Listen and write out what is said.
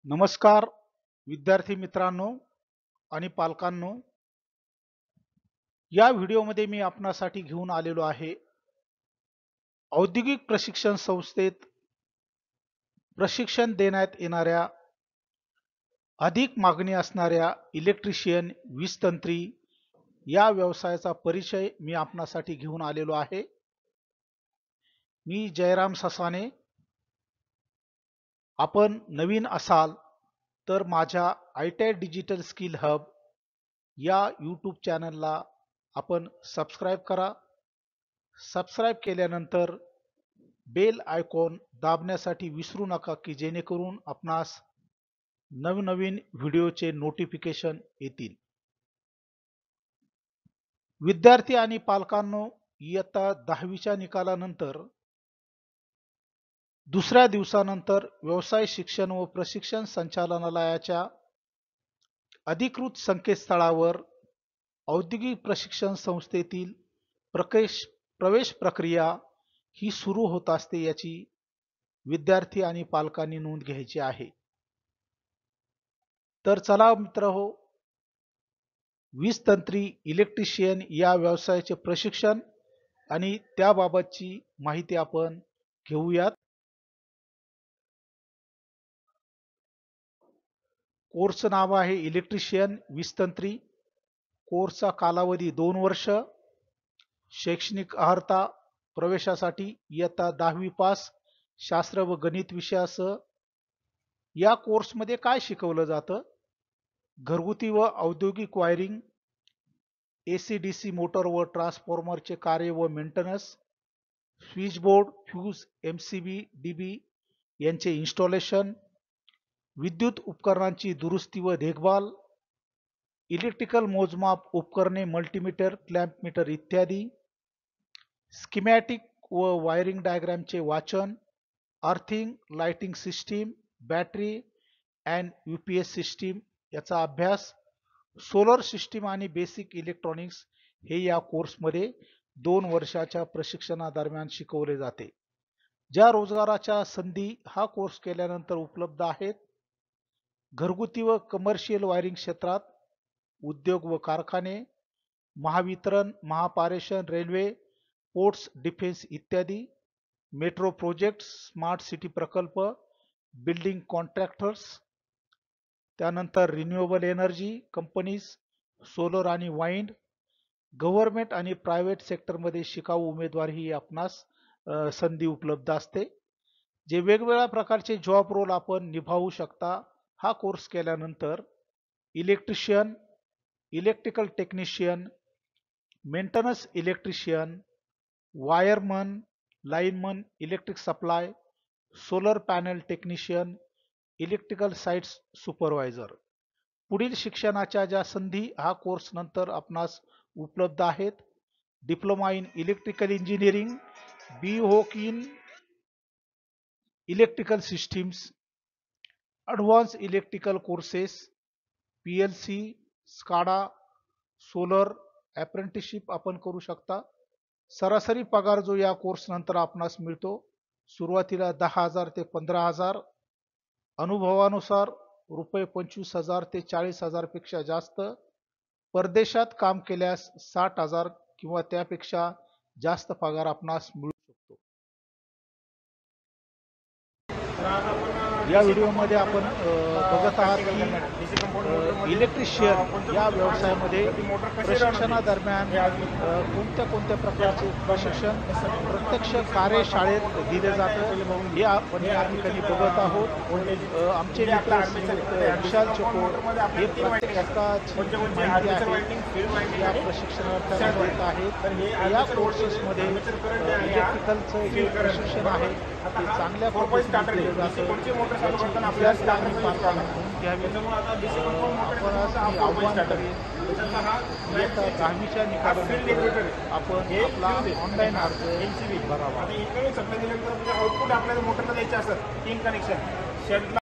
नमस्कार विद्यार्थी मित्रांनो आणि पालकांनो, या व्हिडिओमध्ये मी आपणासाठी घेऊन आलेलो आहे औद्योगिक प्रशिक्षण संस्थेत प्रशिक्षण देण्यात येणाऱ्या अधिक मागणी असणाऱ्या इलेक्ट्रिशियन वीजतंत्री या व्यवसायाचा परिचय मी आपणासाठी घेऊन आलेलो आहे। मी जयराम ससाने। आपण नवीन असाल तर माझ्या ITI डिजिटल स्किल हब या यूट्यूब चॅनलला आपण सबस्क्राइब करा। सबस्क्राइब केल्यानंतर बेल आयकॉन दाबण्यासाठी विसरू नका की जेणेकरून आपणास नवनवीन व्हिडिओचे नोटिफिकेशन येतील। विद्यार्थी आणि पालकांनो, इयत्ता 10वीच्या निकालानंतर दुसऱ्या दिवसानंतर व्यवसाय शिक्षण व प्रशिक्षण संचालनालयाच्या अधिकृत संकेतस्थळावर औद्योगिक प्रशिक्षण संस्थेतील प्रवेश प्रक्रिया ही सुरू होत असते याची विद्यार्थी आणि पालकांनी नोंद घ्यायची आहे। तर चला मित्रहो, वीजतंत्री इलेक्ट्रिशियन या व्यवसायाचे प्रशिक्षण आणि त्याबाबतची माहिती आपण घेऊयात। कोर्सचं नाव आहे इलेक्ट्रिशियन वीजतंत्री। कोर्सचा कालावधी 2 वर्ष। शैक्षणिक अर्हता प्रवेशासाठी इयत्ता 10वी पास, शास्त्र व गणित विषयासह। या कोर्समध्ये काय शिकवलं जातं? घरगुती व औद्योगिक वायरिंग, AC-DC मोटर व ट्रान्सफॉर्मरचे कार्य व maintenance, switchboard, fuse, MCB, DB यांचे इन्स्टॉलेशन, विद्युत उपकरणांची दुरुस्ती व देखभाल, इलेक्ट्रिकल मोजमाप उपकरणे, मल्टीमीटर, क्लॅम्प मीटर इत्यादी, स्कीमॅटिक व वायरिंग डायग्रामचे वाचन, earthing, lighting system, battery and UPS system याचा अभ्यास, सोलर सिस्टीम आणि बेसिक इलेक्ट्रॉनिक्स हे या कोर्समध्ये 2 वर्षाच्या प्रशिक्षणादरम्यान शिकवले जाते। ज्या रोजगाराच्या संधी हा कोर्स केल्यानंतर उपलब्ध आहेत: घरगुती व कमर्शियल वायरिंग क्षेत्रात, उद्योग व कारखाने, Mahavitaran, Mahapareshan, railway, ports, defence इत्यादी, मेट्रो प्रोजेक्ट, स्मार्ट सिटी प्रकल्प, बिल्डिंग कॉन्ट्रॅक्टर्स, त्यानंतर रिन्युएबल एनर्जी कंपनीज, सोलर आणि वाइंड, गव्हर्नमेंट आणि प्रायव्हेट सेक्टरमध्ये शिकाऊ उमेदवारी ही आपणास संधी उपलब्ध असते। जे वेगवेगळ्या प्रकारचे जॉब रोल आपण निभावू शकता हा कोर्स केल्यानंतर: electrician, electrical technician, maintenance electrician, wireman, lineman, electric supply, solar panel technician, electrical sites supervisor. पुढील शिक्षणाच्या ज्या संधी हा कोर्स नंतर आपणास उपलब्ध आहेत: diploma in electrical engineering, BOC in electrical systems, advance electrical courses, PLC, SCADA, solar, apprenticeship आपण करू शकता। सरासरी पगार जो या कोर्स नंतर आपणास मिळतो सुरुवातीला 10,000 ते 15,000, अनुभवानुसार रुपये 25,000 ते 40,000 पेक्षा जास्त, परदेशात काम केल्यास 60,000 किंवा त्यापेक्षा जास्त पगार आपणास मिळू शकतो। या व्हिडिओमध्ये आपण बघत आहात की इलेक्ट्रिशियन या व्यवसायामध्ये प्रशिक्षणादरम्यान कोणत्या प्रकारचे प्रशिक्षण प्रत्यक्ष कार्यशाळेत दिले जातं हे आपण या ठिकाणी बघत आहोत। आमचे मित्र विशाल चकोर हे प्रत्येकाची माहिती आहे या प्रशिक्षणार्थ्यांना देत आहेत। या कोर्सेसमध्ये इलेक्ट्रिकलचं जे प्रशिक्षण आहे ते चांगल्या पद्धतीने दिले जातं। विद्यार्थ्यांनी पालकांनी नोंद घ्यावी। आपण आव्हान करेन इयत्ता 10वीच्या निकालानंतर आपण आपला ऑनलाईन अर्ज भरावा। आउटपुट आपल्याला मोटरला द्यायचे असतात 3 कनेक्शन